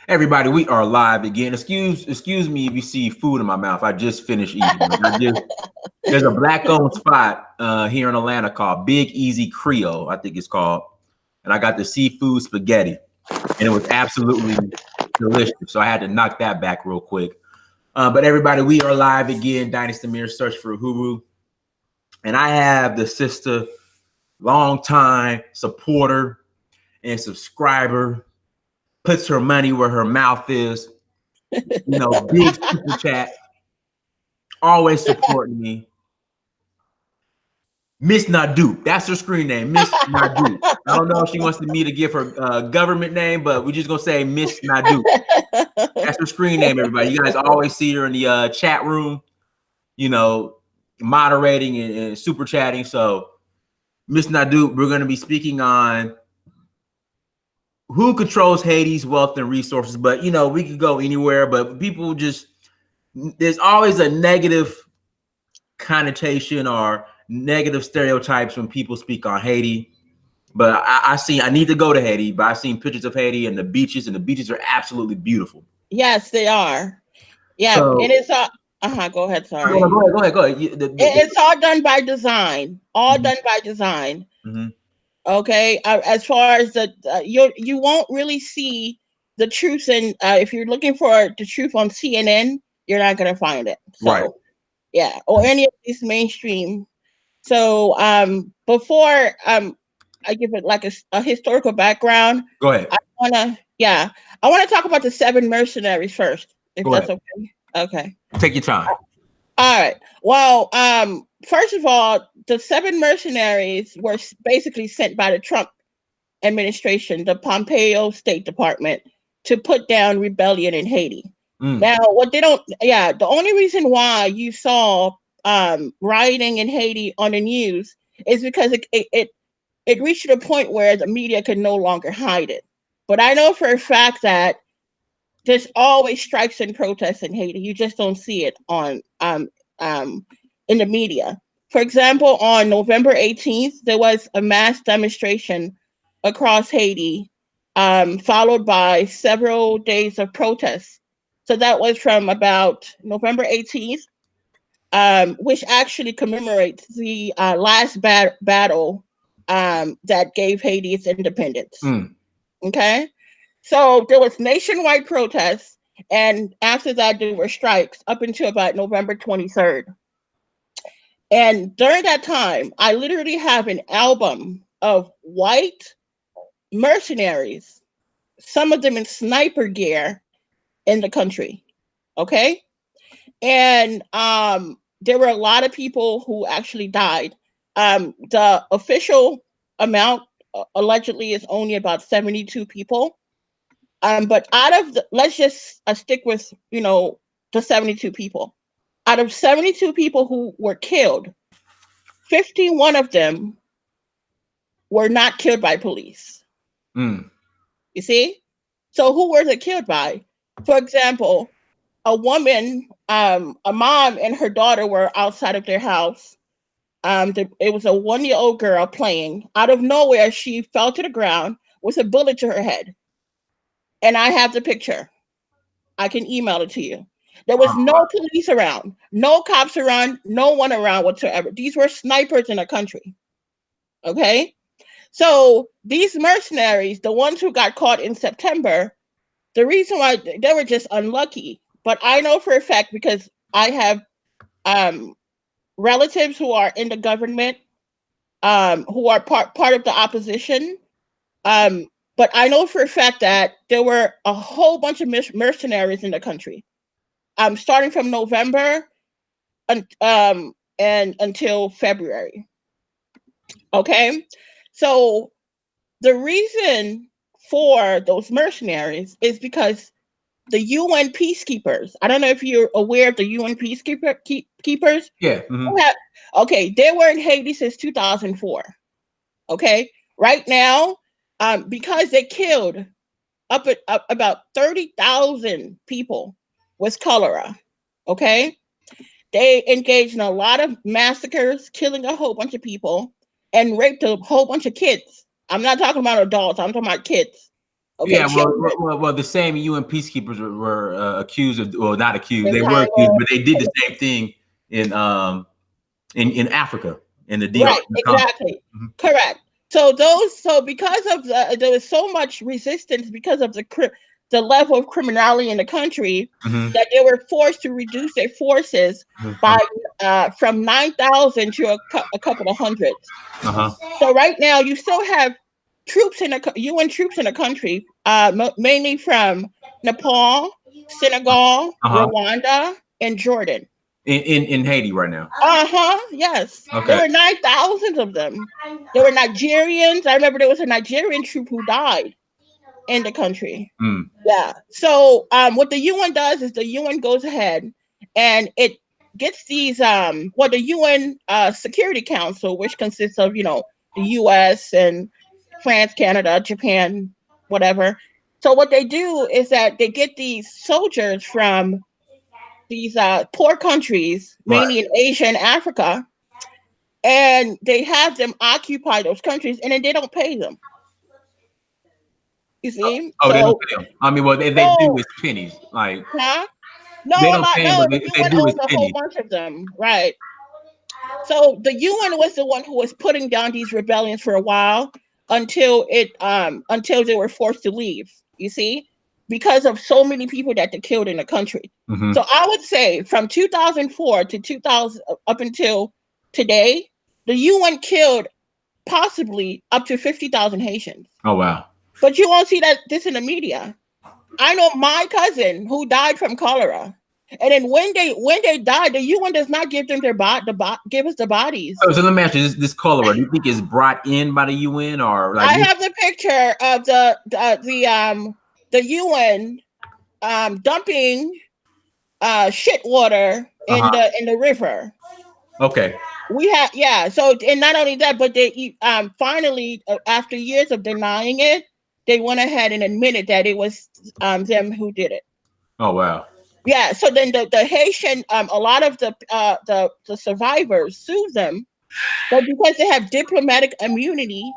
Everybody, we are live again. Excuse me if you see food in my mouth. I just finished eating. There's a black-owned spot here in Atlanta called Big Easy Creole, I think it's called. And I got the seafood spaghetti, and it was absolutely delicious. So I had to knock that back real quick. But everybody, we are live again. Dynasty Mirror Search for Huru. And I have the sister, long-time supporter and subscriber, puts her money where her mouth is. Big super chat, always supporting me. Miss Nadoop, that's her screen name, Miss Nadoop. I don't know if she wants me to give her government name, but we're just gonna say Miss Nadoop. That's her screen name, everybody. You guys always see her in the chat room, moderating and super chatting. So, Miss Nadoop, we're gonna be speaking on who controls Haiti's wealth and resources. But we could go anywhere, but people there's always a negative connotation or negative stereotypes when people speak on Haiti. But I need to go to Haiti, but I've seen pictures of Haiti and the beaches are absolutely beautiful. Yes, they are. Yeah, so, and it's all go ahead, sorry. Go ahead. It's all done by design. Done by design. Mm-hmm. Okay, as far as you won't really see the truth in if you're looking for the truth on CNN, you're not going to find it. So, right. Yeah, or any of these mainstream. So before I give it like a historical background. Go ahead. I want to talk about the Seven Mercenaries first, if that's okay. Okay. Take your time. All right. Well, first of all, the Seven Mercenaries were basically sent by the Trump administration, the Pompeo State Department, to put down rebellion in Haiti. Now, the only reason why you saw rioting in Haiti on the news is because it reached to the point where the media could no longer hide it. But I know for a fact that there's always strikes and protests in Haiti. You just don't see it on in the media. For example, on November 18th, there was a mass demonstration across Haiti, followed by several days of protests. So that was from about November 18th, which actually commemorates the last battle that gave Haiti its independence. Okay? So there was nationwide protests, and after that, there were strikes up until about November 23rd. And during that time, I literally have an album of white mercenaries, some of them in sniper gear, in the country. Okay? And there were a lot of people who actually died. The official amount allegedly is only about 72 people. But out of let's just stick with, the 72 people. Out of 72 people who were killed, 51 of them were not killed by police. You see? So who were they killed by? For example, a woman, a mom and her daughter were outside of their house. It was a 1-year-old girl playing. Out of nowhere, she fell to the ground with a bullet to her head. And I have the picture. I can email it to you. There was no police around, no cops around, no one around whatsoever. These were snipers in the country. Okay? So these mercenaries, the ones who got caught in September, the reason why they were just unlucky. But I know for a fact, because I have relatives who are in the government, who are part of the opposition. But I know for a fact that there were a whole bunch of mercenaries in the country, starting from November and until February. Okay, so the reason for those mercenaries is because the UN peacekeepers. I don't know if you're aware of the UN peacekeepers. Yeah. Okay, they were in Haiti since 2004. Okay, right now, because they killed up about 30,000 people with cholera. Okay, they engaged in a lot of massacres, killing a whole bunch of people, and raped a whole bunch of kids. I'm not talking about adults. I'm talking about kids. Okay, Yeah, children. well, the same UN peacekeepers were accused of, well, not accused, In they were accused, Congo. but they did the same thing in Africa, in the DR, Right, the Congo. exactly. Correct. So because of there was so much resistance because of the level of criminality in the country, that they were forced to reduce their forces by from 9,000 to a couple of hundreds. So right now you still have troops in the UN troops in the country, mainly from Nepal, Senegal, Rwanda, and Jordan. In Haiti right now. Yes. There Okay. were 9,000 of them. There were Nigerians. I remember there was a Nigerian troop who died in the country. Yeah. So what the UN does is the UN goes ahead and it gets these the UN Security Council, which consists of, the US and France, Canada, Japan, whatever. So what they do is that they get these soldiers from these poor countries, mainly in Asia and Africa, and they have them occupy those countries, and then they don't pay them. You see? Oh, they don't So, pay them. I mean, well, they do so is pennies. Like huh? they No, don't pay them, no, but the if they UN do is owns a whole pennies. bunch of them, right? So the UN was the one who was putting down these rebellions for a while until they were forced to leave. You see, because of so many people that they killed in the country. So I would say from 2004 to 2000 up until today, the UN killed possibly up to 50,000 Haitians. Oh wow. But you won't see this in the media. I know my cousin who died from cholera. And then when they died, the UN does not give them give us the bodies. So let me ask you, this cholera, do you think is brought in by the UN or like? I have the picture of the UN dumping shit water in the river. Okay. We have, yeah. So, and not only that, but they finally, after years of denying it, they went ahead and admitted that it was them who did it. Oh wow. Yeah. So then the Haitian, a lot of the survivors sued them, but because they have diplomatic immunity,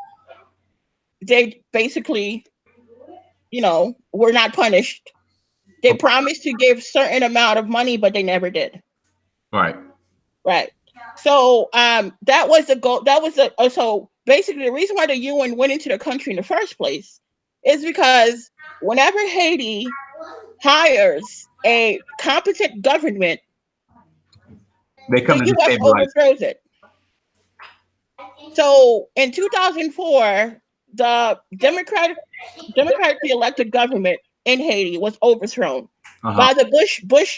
they basically, were not punished. They promised to give certain amount of money, but they never did. Right. Right. So that was the goal. That was so basically the reason why the UN went into the country in the first place is because whenever Haiti hires a competent government, They come the to US destabilize. overthrows it. So in 2004, the democratically elected government in Haiti was overthrown by the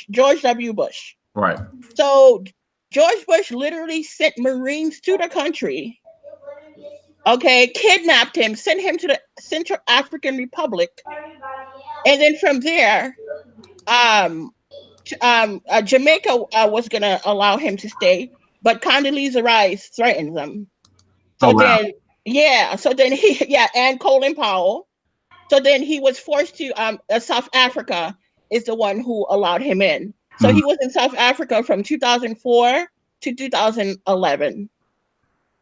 George W. Bush. Right. So George Bush literally sent Marines to the country, okay, kidnapped him, sent him to the Central African Republic, and then from there, Jamaica was going to allow him to stay, but Condoleezza Rice threatened them. So Oh wow. then, and Colin Powell. So then he was forced to South Africa is the one who allowed him in. So he was in South Africa from 2004 to 2011.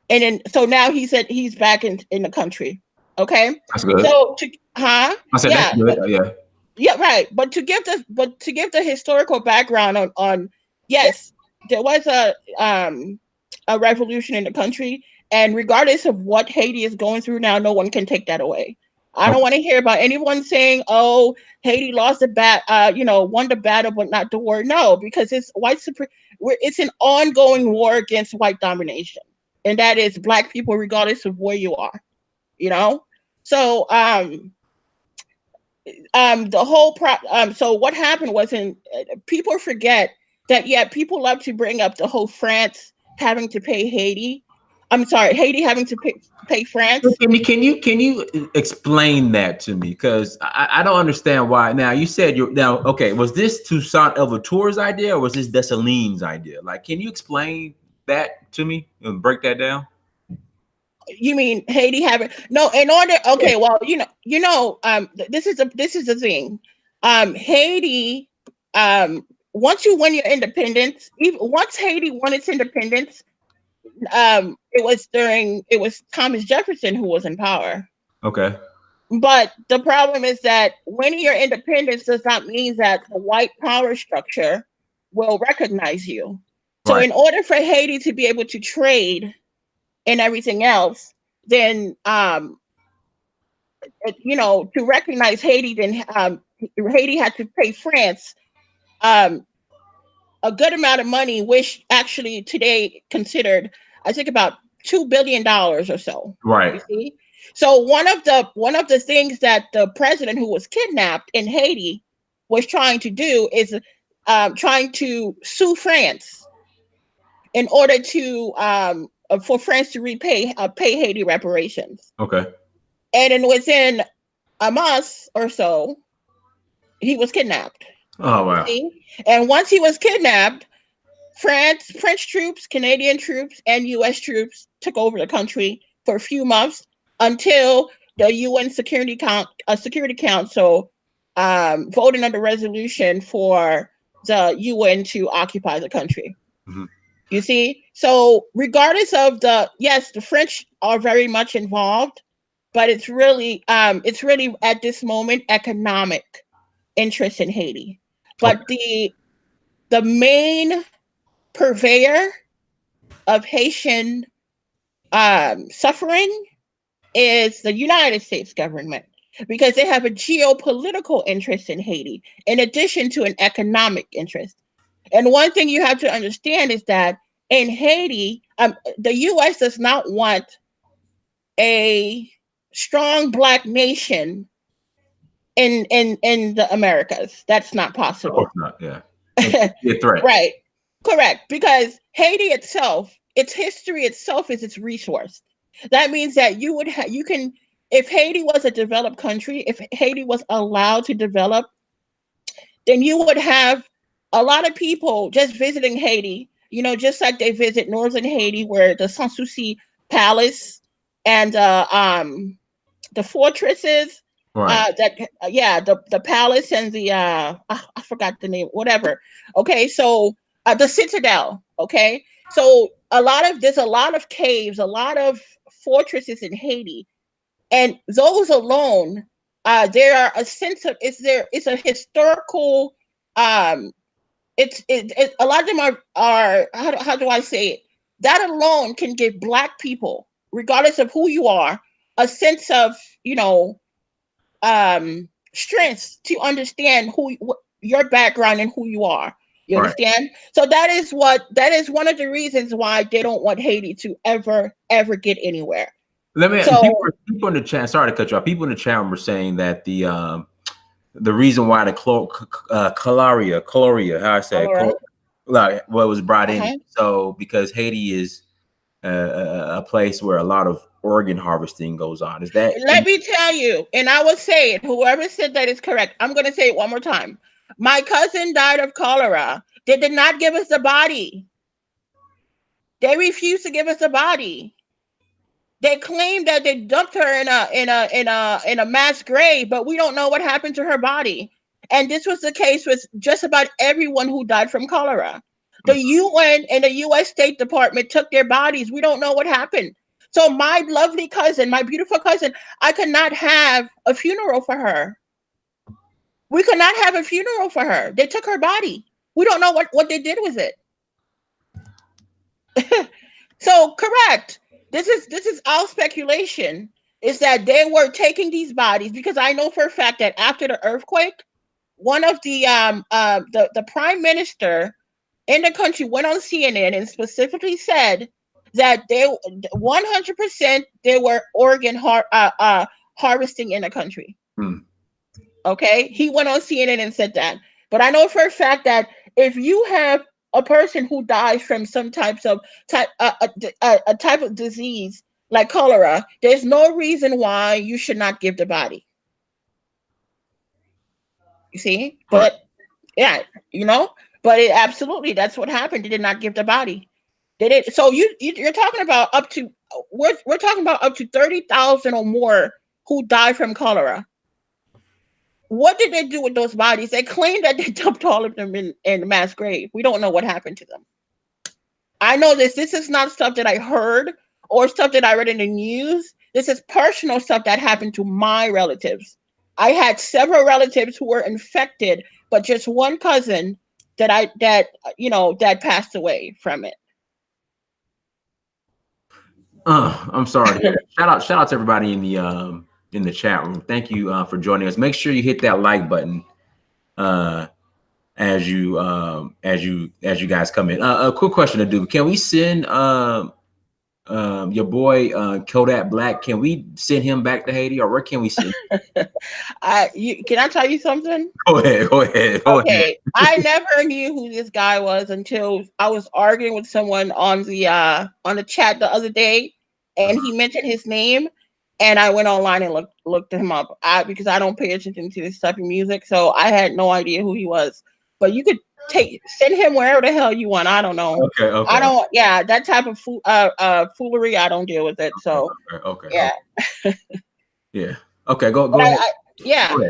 And then so now he's back in the country. Okay. That's good. So I said yeah. that's good. Yeah. Yeah, right. But to give the historical background on yes, there was a revolution in the country, and regardless of what Haiti is going through now, no one can take that away. I don't want to hear about anyone saying, "Oh, Haiti lost the won the battle, but not the war." No, because it's it's an ongoing war against white domination, and that is Black people, regardless of where you are. You know, so the whole so what happened was people forget that, yeah, people love to bring up the whole France having to pay Haiti. I'm sorry, Haiti having to pay France. Can you explain that to me? Because I don't understand why. Now you said okay. Was this Toussaint Louverture's idea or was this Dessalines' idea? Like, can you explain that to me and break that down? You mean Haiti having no in order? Okay, well, this is the thing. Haiti, once you win your independence, even once Haiti won its independence, it was Thomas Jefferson who was in power. Okay. But the problem is that winning your independence does not mean that the white power structure will recognize you. So, Right. in order for Haiti to be able to trade and everything else, then to recognize Haiti, then Haiti had to pay France um, a good amount of money, which actually today considered, I think, about $2 billion or so. You Right. see, so one of the things that the president who was kidnapped in Haiti was trying to do is trying to sue France in order to for France to pay Haiti reparations. Okay. And then within a month or so, he was kidnapped. Oh You wow. see, and once he was kidnapped, French troops, Canadian troops, and U.S. troops took over the country for a few months until the UN Security Council voted on the resolution for the UN to occupy the country. Mhm. You see, so regardless of the French are very much involved, but it's really at this moment economic interest in Haiti. But Okay. the main purveyor of Haitian suffering is the United States government because they have a geopolitical interest in Haiti in addition to an economic interest. And one thing you have to understand is that in Haiti, the U.S. does not want a strong black nation in the Americas. That's not Of course possible. not. Yeah. And be a threat. Right. Correct. Because Haiti itself, its history itself is its resource. That means that you can, if Haiti was a developed country, if Haiti was allowed to develop, then you would have a lot of people just visiting Haiti, just like they visit northern Haiti, where the Sanssouci Palace and the fortresses, Right. the palace and I forgot the name, whatever. Okay, so the citadel. Okay, so there's a lot of caves, a lot of fortresses in Haiti, and those alone, there are a sense of it's a historical. um a lot of them are how do I say it? That alone can give black people, regardless of who you are, a sense of you know strength to understand your background and who you are. You Right. understand? So that is one of the reasons why they don't want Haiti to ever get anywhere. Let me So people in the chat. Sorry to cut you off. People in the chat room were saying that the reason why the coloria, how I say it, Colorado. like what was brought in, Uh-huh. so because Haiti is a place where a lot of organ harvesting goes on. Is that Let me tell you, and I will say it, whoever said that is correct. I'm going to say it one more time. My cousin died of cholera. They did not give us the body. They refused to give us the body. They claim that they dumped her in a mass grave, but we don't know what happened to her body. And this was the case with just about everyone who died from cholera. The UN and the US State Department took their bodies. We don't know what happened. So my lovely cousin, my beautiful cousin, I could not have a funeral for her. We could not have a funeral for her. They took her body. We don't know what they did with it. So correct. This is all speculation. Is that they were taking these bodies because I know for a fact that after the earthquake, one of the prime minister in the country went on CNN and specifically said that they 100% they were harvesting in the country. hmm. Okay, he went on CNN and said that. But I know for a fact that if you have a person who dies from some a type of disease like cholera, there's no reason why you should not give the body. You see, Right. but yeah, you know, but it absolutely that's what happened. They did not give the body. They did. So you're talking about up to we're talking about up to 30,000 or more who died from cholera. What did they do with those bodies? They claim that they dumped all of them in the mass grave. We don't know what happened to them. I know this. This is not stuff that I heard or stuff that I read in the news. This is personal stuff that happened to my relatives. I had several relatives who were infected, but just one cousin that passed away from it. I'm sorry. Shout out to everybody in the chat room. Thank you for joining us. Make sure you hit that like button as you guys come in. A quick question to do. Can we send your boy Kodak Black? Can we send him back to Haiti, or where can we send? Can I tell you something? Go ahead. Okay, I never knew who this guy was until I was arguing with someone on the chat the other day, and he mentioned his name, and I went online and looked him up. Because I don't pay attention to this type of music, so I had no idea who he was. But you could send him wherever the hell you want. I don't know. Okay. I don't. Yeah, that type of foolery, I don't deal with it. So yeah. Yeah. Okay. Go ahead. Yeah. Go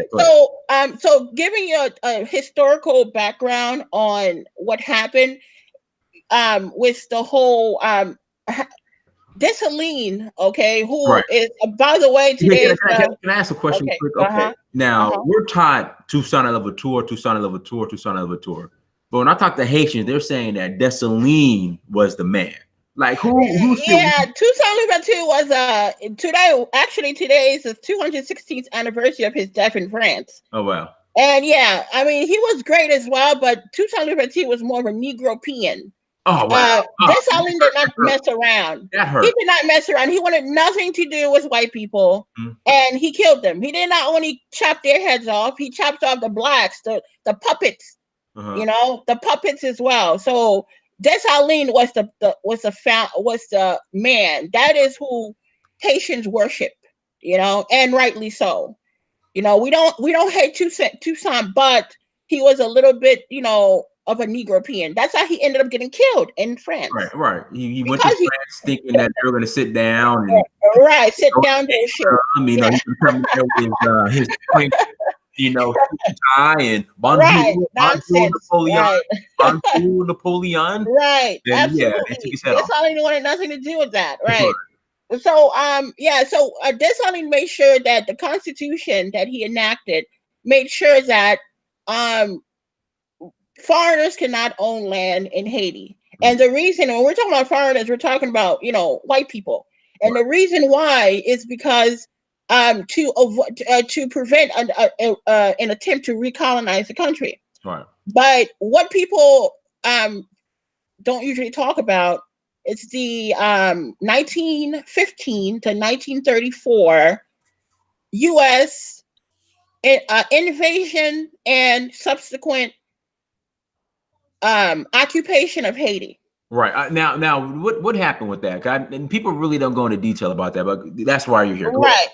ahead. So giving you a historical background on what happened with the whole Dessalines, okay, who is by the way today. Can I ask a question quick? Okay. Now we're taught Toussaint Louverture. But when I talk to Haitians, they're saying that Dessalines was the man. Like who? Toussaint Louverture was today is the 216th anniversary of his death in France. Oh wow. And yeah, I mean he was great as well, but Toussaint Louverture was more of a Negropean. Oh wow. Dessalines did not mess around. That hurt. He did not mess around. He wanted nothing to do with white people, and he killed them. He did not only chop their heads off; he chopped off the blacks, the puppets. The puppets as well. So Dessalines was the man. That is who Haitians worship. And rightly so. We don't hate Toussaint, but he was a little bit, of a Negropean. That's how he ended up getting killed in France. Right. He went to France thinking that they were going to sit down and sit down there. He was coming there with his point, tie and bonjour Napoleon. Bonjour Napoleon. Right. And, absolutely. They took his head off. Dessalines wanted nothing to do with that. Right. So Dessalines made sure that the Constitution that he enacted made sure that foreigners cannot own land in Haiti. And the reason, when we're talking about foreigners, we're talking about, white people. And the reason why is because to prevent an attempt to recolonize the country. Right. But what people don't usually talk about is the 1915 to 1934 U.S. invasion and subsequent occupation of Haiti. Right. Now, what happened with that? And people really don't go into detail about that, but that's why you're here. Right.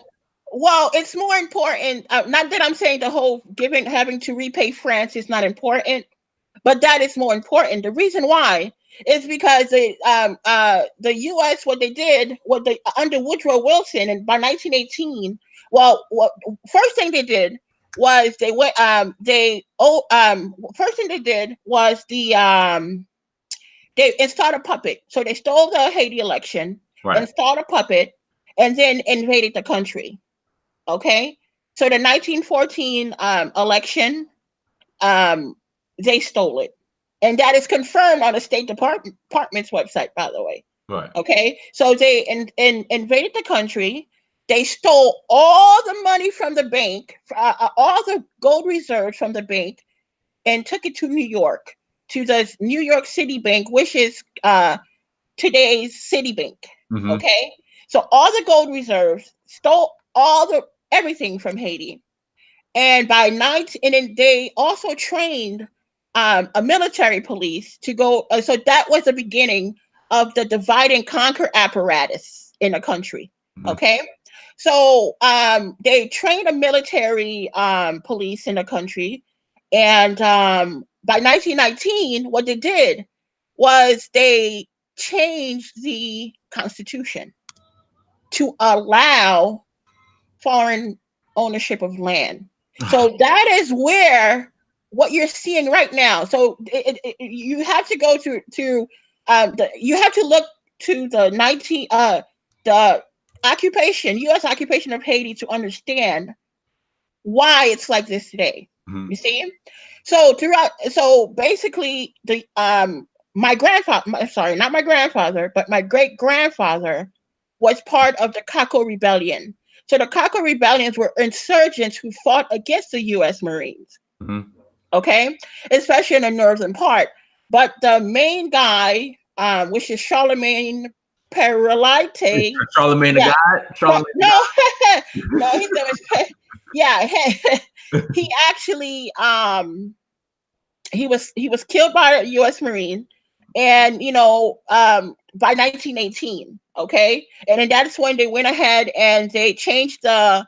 Well, it's more important. Not that I'm saying the whole having to repay France is not important, but that is more important. The reason why is because the U.S. under Woodrow Wilson, and by 1918, first thing they did was they installed a puppet. So they stole the Haiti election, installed a puppet, and then invaded the country. Okay, so the 1914 election, they stole it, and that is confirmed on the State Department's website, by the way. Right. Okay, so they invaded the country. They stole all the money from the bank, all the gold reserves from the bank, and took it to New York, to the New York City Bank, which is today's Citibank. Mm-hmm. Okay, so all the gold reserves, stole everything from Haiti, and and then they also trained a military police to go. So that was the beginning of the divide and conquer apparatus in the country. Mm-hmm. Okay, so they trained a military police in the country, and by 1919, what they did was they changed the Constitution to allow foreign ownership of land. So that is where what you're seeing right now. So you have to go you have to look to the U.S. occupation of Haiti to understand why it's like this today. Mm-hmm. You see? So basically the my grandfather, sorry, not my grandfather, but my great grandfather was part of the Croco Rebellion. So the Croco Rebellions were insurgents who fought against the U.S. Marines. Mm-hmm. Okay, especially in the northern part. But the main guy, which is Charlemagne Peralite, Charlemagne the yeah, God. Charlemagne the no, no, his name is yeah. He actually he was killed by a U.S. Marine, and by 1918, okay, and then that's when they went ahead and they changed the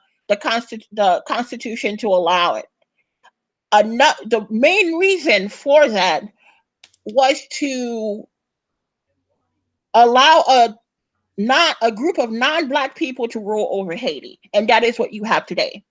Constitution to allow it. The main reason for that was to allow not a group of non-black people to rule over Haiti, and that is what you have today.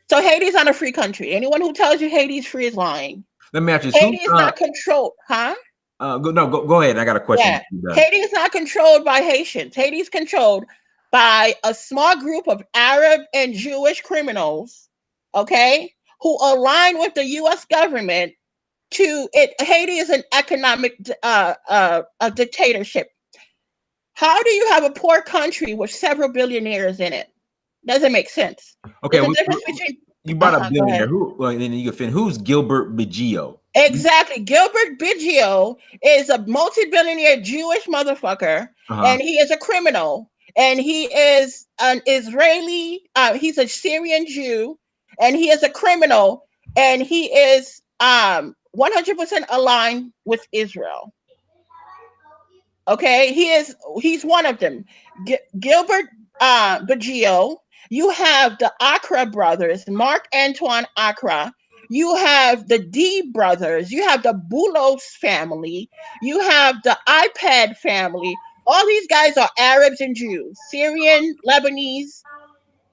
So Haiti's not a free country. Anyone who tells you Haiti's free is lying. Let me ask you. Haiti is not controlled, huh? Go ahead. I got a question. Yeah. Haiti is not controlled by Haitians. Haiti is controlled by a small group of Arab and Jewish criminals, okay, who align with the U.S. government to it. Haiti is an economic a dictatorship. How do you have a poor country with several billionaires in it? Doesn't make sense. Okay, There's a difference between. you brought up Go billionaire. ahead. Who? Well, then you can fin. Who's Gilbert Maggio? Exactly. Gilbert Maggio is a multi-billionaire Jewish motherfucker, Uh-huh. and he is a criminal. And he is an Israeli. He's a Syrian Jew, and he is a criminal, and he is 100% aligned with Israel. Okay, he's one of them. Gilbert Baggio. You have the Accra brothers, Mark Antoine Accra. You have the D brothers. You have the Boulos family. You have the iPad family. All these guys are Arabs and Jews, Syrian, Lebanese,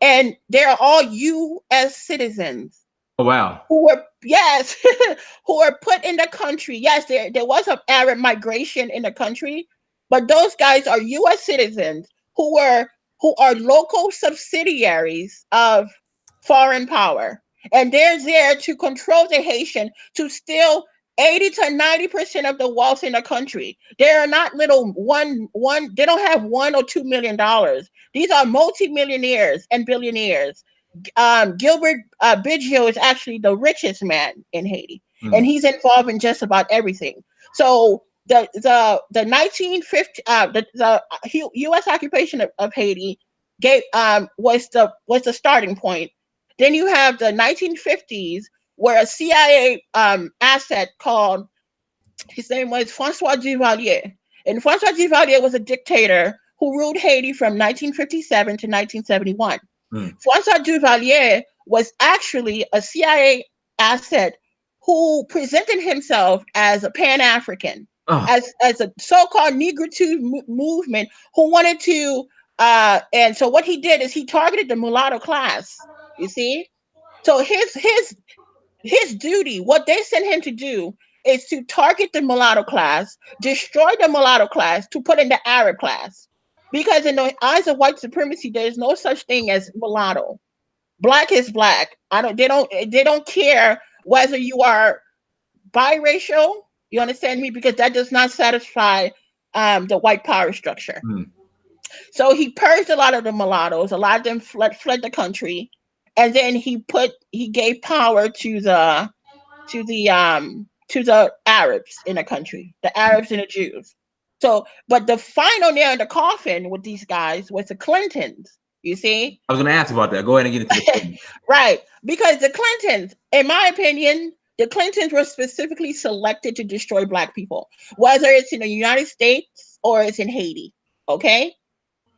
and they're all U.S. citizens Oh wow. who were, yes, who were put in the country. Yes, there was an Arab migration in the country, but those guys are U.S. citizens who are local subsidiaries of foreign power, and they're there to control the Haitian, to steal 80 to 90% of the wealth in the country. They are not little one. They don't have $1 or $2 million. These are multimillionaires and billionaires. Gilbert Biggio is actually the richest man in Haiti, and he's involved in just about everything. So the 1950 the U.S. occupation of Haiti was the starting point. Then you have the 1950s, where a CIA asset called, his name was Francois Duvalier, and Francois Duvalier was a dictator who ruled Haiti from 1957 to 1971. Francois Duvalier was actually a CIA asset who presented himself as a Pan-African, as a so-called Negritude movement who wanted to, and so what he did is he targeted the mulatto class. You see, so his duty, what they sent him to do, is to target the mulatto class, destroy the mulatto class, to put in the Arab class. Because in the eyes of white supremacy, there is no such thing as mulatto. Black is black. They don't care whether you are biracial. You understand me? Because that does not satisfy the white power structure. So he purged a lot of the mulattoes. A lot of them fled the country, and then he gave power to the Arabs in the country, the Arabs and the Jews. So, but the final nail in the coffin with these guys was the Clintons. You see, I was going to ask about that. Go ahead and get into the right? Because the Clintons, in my opinion, the Clintons were specifically selected to destroy Black people, whether it's in the United States or it's in Haiti. Okay,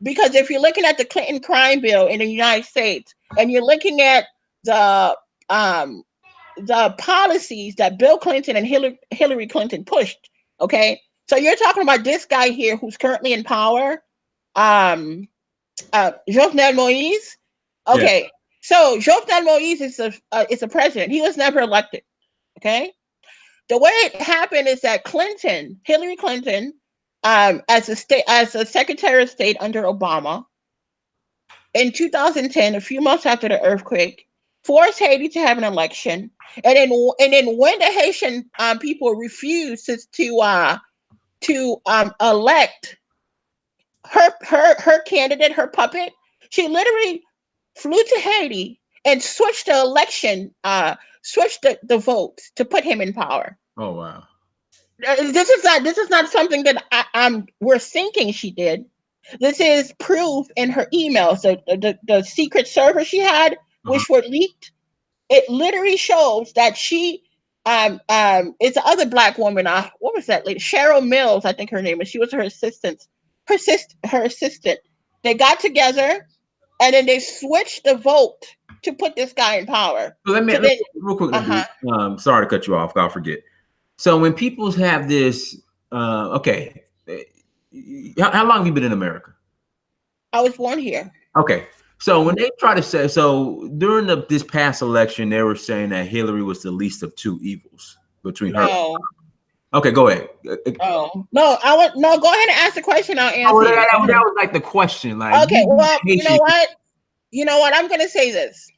because if you're looking at the Clinton crime bill in the United States, and you're looking at the um the policies that Bill Clinton and Hillary Clinton pushed. Okay, so you're talking about this guy here who's currently in power, Jovenel Moise. Yeah. Okay, so Jovenel Moise is a president. He was never elected. Okay, the way it happened is that Hillary Clinton, as a Secretary of State under Obama, in 2010, a few months after the earthquake, forced Haiti to have an election, and then when the Haitian people refused to elect her candidate, her puppet, she literally flew to Haiti and switched the election, switched the votes to put him in power. Oh wow. This is not something that we're thinking she did. This is proof in her emails. The secret server she had, Uh-huh. which were leaked, it literally shows that she it's the other black woman. What was that lady? Cheryl Mills, I think her name is. She was her assistant. Her assistant. They got together and then they switched the vote to put this guy in power. So let me So then, real quick. uh-huh. Sorry to cut you off. God forget. So when people have this, okay, how long have you been in America? I was born here. Okay, so when they try to say, so during this past election, they were saying that Hillary was the least of two evils between her. No. Okay, go ahead. Oh no, no. Go ahead and ask the question. I'll Oh, answer you. that was like the question. Like, Okay. Well, you know what? You know what? I'm going to say this.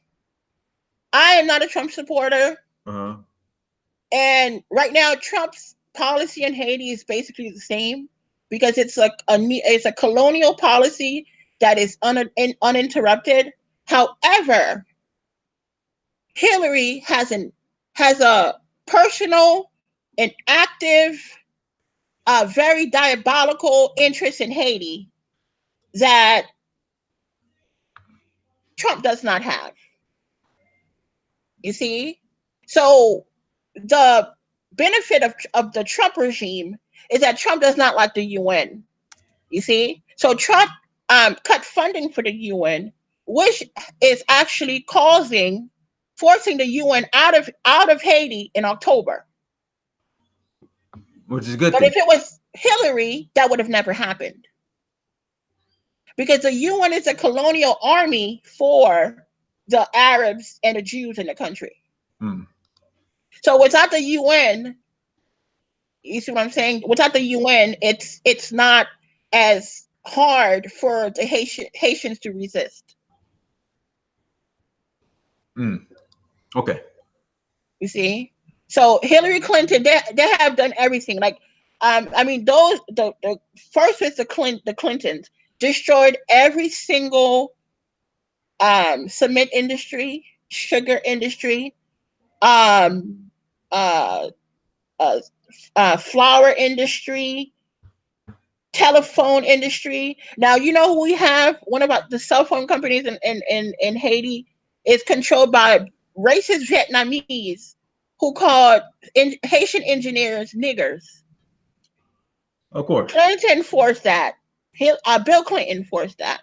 I am not a Trump supporter. Uh-huh. And right now, Trump's policy in Haiti is basically the same because it's a colonial policy that is uninterrupted. However, Hillary has a personal and active, very diabolical interest in Haiti that Trump does not have. You see, so the benefit of the Trump regime is that Trump does not like the UN. You see, so Trump cut funding for the UN, which is actually forcing the UN out of Haiti in October. Which is a good But thing. if it was Hillary, that would have never happened because the UN is a colonial army for the Arabs and the Jews in the country. Hmm. So without the UN, you see what I'm saying? Without the UN, it's not as hard for the Haitians to resist. Okay. You see? So Hillary Clinton, they have done everything. Like, I mean, the first is the Clintons destroyed every single cement industry, sugar industry, um, uh, uh, flower industry, telephone industry. Now you know who we have. One of the cell phone companies in Haiti is controlled by racist Vietnamese who called Haitian engineers niggers. Of course. Clinton forced that. Bill Clinton forced that.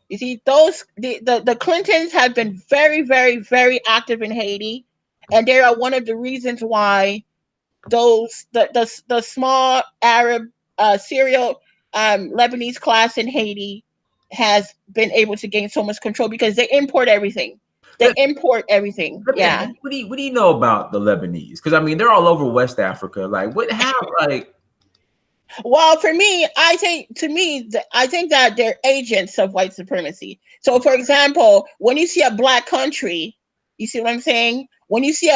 You see, the Clintons have been very, very, very active in Haiti, and they are one of the reasons why the small Arab Syrio Lebanese class in Haiti has been able to gain so much control because they import everything. They import everything. Yeah. What do you know about the Lebanese? Because I mean, they're all over West Africa. Like, how, like? Well, for me, I think that they're agents of white supremacy. So, for example, when you see a black country, you see what I'm saying? When you see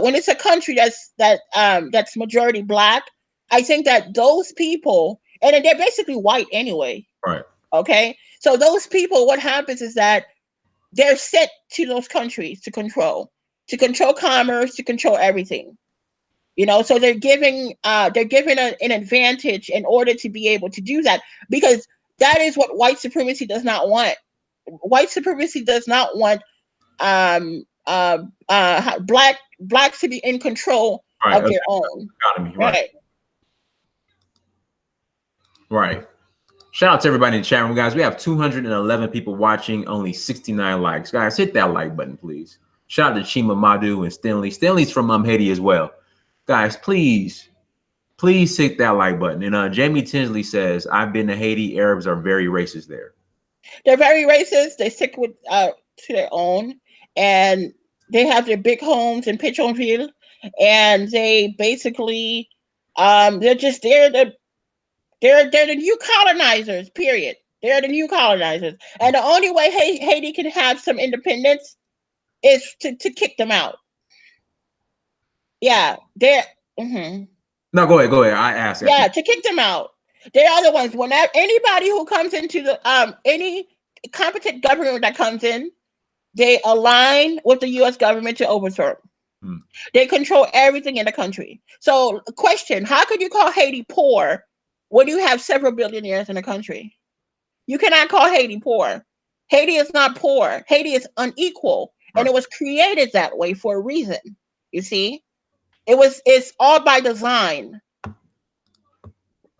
when it's a country that's majority black, I think that those people, and they're basically white anyway. Right. Okay, so those people, what happens is that they're sent to those countries to control commerce, to control everything. So they're giving an advantage in order to be able to do that, because that is what white supremacy does not want. White supremacy does not want blacks to be in control of their own economy. Right. Shout out to everybody in the chat room, guys. We have 211 people watching, only 69 likes. Guys, hit that like button, please. Shout out to Chima Madu and Stanley. Stanley's from Haiti as well. Guys, please hit that like button. And Jamie Tinsley says, I've been to Haiti. Arabs are very racist there. They're very racist. They stick to their own, and they have their big homes in Pétionville, and they basically they're the new colonizers. Period. They're the new colonizers. And the only way Haiti can have some independence is to kick them out. Yeah, they're. Mm-hmm. No, go ahead. I asked Yeah, after. to kick them out. They are the ones. Whenever anybody who comes into the any competent government that comes in, they align with the U.S. government to overthrow. They control everything in the country. So, question: how could you call Haiti poor when you have several billionaires in the country? You cannot call Haiti poor. Haiti is not poor. Haiti is unequal, and it was created that way for a reason. You see, it's all by design.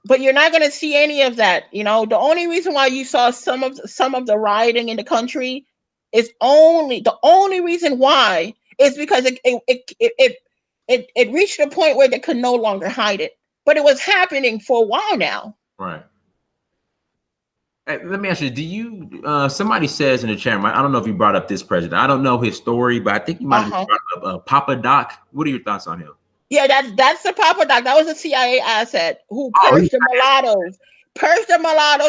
But you're not going to see any of that. You know, the only reason why you saw some of the rioting in the country is the only reason why is because it reached a point where they could no longer hide it. But it was happening for a while now. Right. Hey, let me ask you, do you somebody says in the chat, I don't know if you brought up this president. I don't know his story, but I think you might have brought up Papa Doc. What are your thoughts on him? Yeah, that's the Papa Doc. That was a CIA asset who purged the mulattoes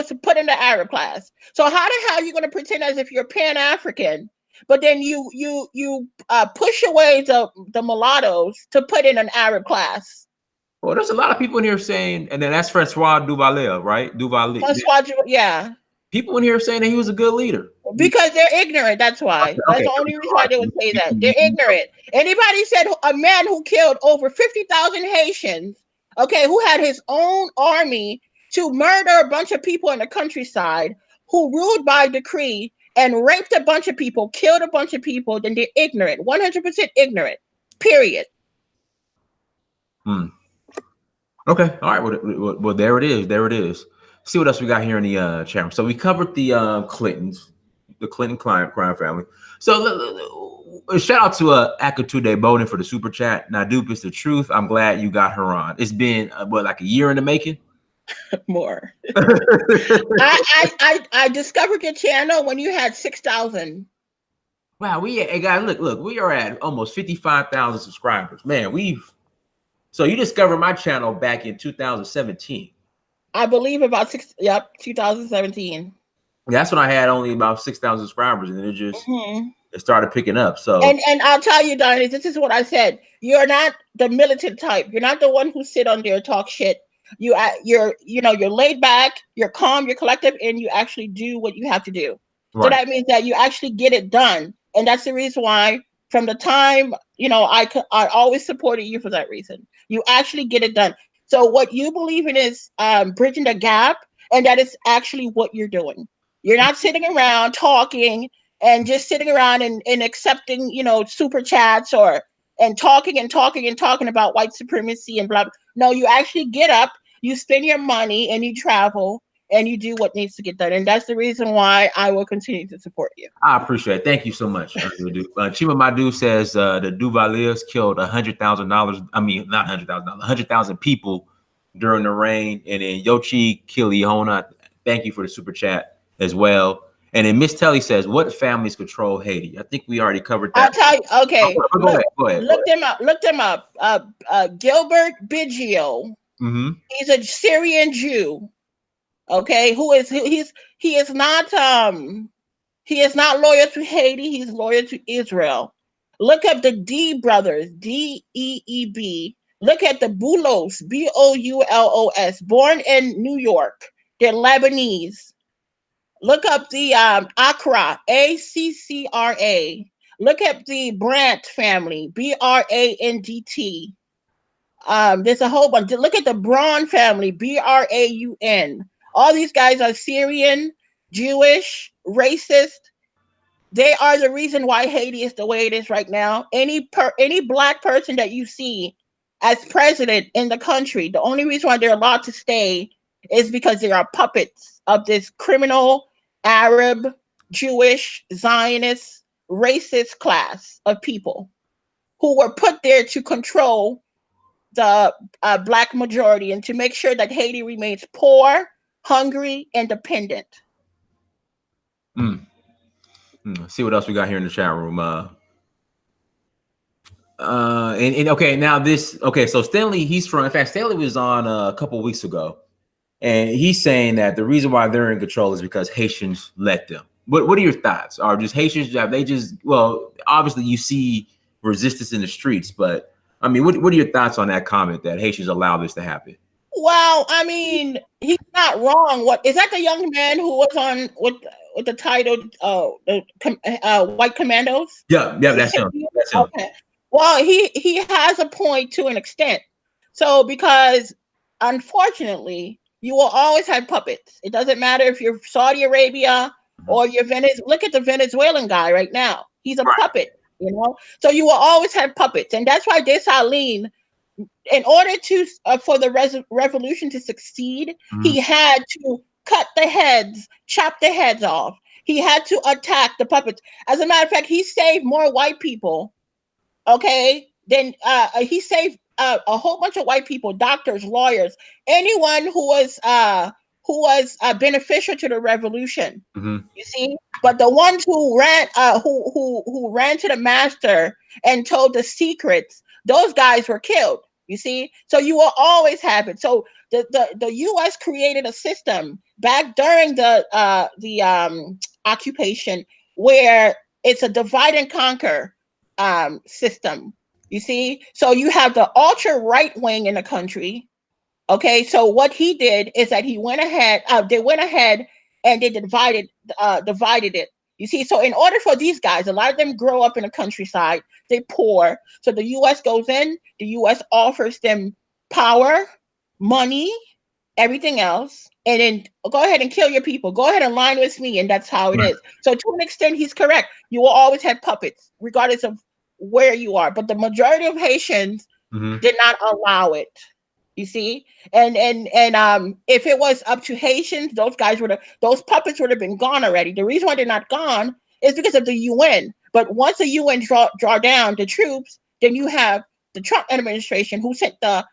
to put in the Arab class. So how the hell are you going to pretend as if you're Pan-African, but then you push away the mulattoes to put in an Arab class? Well, there's a lot of people in here saying, and then that's Francois Duvalier, right? Yeah. People in here saying that he was a good leader. Because they're ignorant. That's why. That's the only reason why they would say that. They're ignorant. Anybody said a man who killed over 50,000 Haitians, okay, who had his own army to murder a bunch of people in the countryside, who ruled by decree and raped a bunch of people, killed a bunch of people, then they're ignorant. 100% ignorant. Period. Okay. All right. Well, there it is. There it is. See what else we got here in the chat. So we covered the Clintons, the Clinton crime family. So shout out to Akatude Bowden for the super chat. Nadoop is the truth. I'm glad you got her on. It's been like a year in the making. More. I discovered your channel when you had 6,000. Wow, guys, look, we are at almost 55,000 subscribers. Man, so you discovered my channel back in 2017. I believe about 2017. That's when I had only about 6,000 subscribers, and it started picking up. So and I'll tell you, Donnie, this is what I said. You're not the militant type. You're not the one who sit on there and talk shit. You're laid back, you're calm, you're collective, and you actually do what you have to do. Right. So that means that you actually get it done, and that's the reason why. From the time I always supported you for that reason. You actually get it done. So what you believe in is bridging the gap, and that is actually what you're doing. You're not sitting around talking and just sitting around and accepting, super chats and talking about white supremacy and blah, blah. No, you actually get up, you spend your money, and you travel, and you do what needs to get done. And that's the reason why I will continue to support you. I appreciate it. Thank you so much. Chima Madu says the Duvaliers killed $100,000. I mean, not $100,000, 100,000 people during the reign. And then Yochi Kiliona, thank you for the super chat as well. And then Miss Telly says, what families control Haiti? I think we already covered that. I'll tell you. Okay. Go ahead. Look them up. Gilbert Maggio. Mm-hmm. He's a Syrian Jew. Okay. He is not loyal to Haiti. He's loyal to Israel. Look up the D brothers, Deeb. Look at the Boulos, Boulos, born in New York. They're Lebanese. Look up the Accra, Accra. Look up the Brandt family, Brandt. There's a whole bunch. Look at the Braun family, Braun. All these guys are Syrian, Jewish, racist. They are the reason why Haiti is the way it is right now. Any black person that you see as president in the country, the only reason why they're allowed to stay is because they are puppets of this criminal Arab, Jewish, Zionist, racist class of people who were put there to control the black majority and to make sure that Haiti remains poor, hungry, and dependent. See what else we got here in the chat room. And okay, now this. Okay, so Stanley, in fact, Stanley was on a couple weeks ago, And he's saying that the reason why they're in control is because Haitians let them. What are your thoughts? Are just Haitians, have they just, well, obviously you see resistance in the streets, but I mean, what are your thoughts on that comment that Haitians allow this to happen? Well, I mean, he's not wrong. What is that? The young man who was on with the title, White Commandos? Yeah, that's him. That's him. Okay. Well, he has a point to an extent. So because unfortunately, you will always have puppets. It doesn't matter if you're Saudi Arabia or you're Venezuela. Look at the Venezuelan guy right now. He's a Right. puppet, So you will always have puppets, and that's why Dessalines, in order to for the revolution to succeed, he had to cut the heads, chop the heads off. He had to attack the puppets. As a matter of fact, he saved more white people. Okay, then he saved a whole bunch of white people, doctors, lawyers, anyone who was beneficial to the revolution. You see, but the ones who ran who ran to the master and told the secrets, those guys were killed. You see, so you will always have it. So the U.S. created a system back during the occupation where it's a divide and conquer system. You see, so you have the ultra right wing in the country. Okay, so what he did is that he went ahead. They went ahead and they divided it. You see, so in order for these guys, a lot of them grow up in the countryside. They poor. So the U.S. goes in. The U.S. offers them power, money, everything else, and then go ahead and kill your people. Go ahead and line with me, and that's how it is. So to an extent, he's correct. You will always have puppets, regardless of where you are. But the majority of Haitians did not allow it. You see, and if it was up to Haitians, those puppets would have been gone already. The reason why they're not gone is because of the UN. But once the UN draw down the troops, then you have the Trump administration who sent the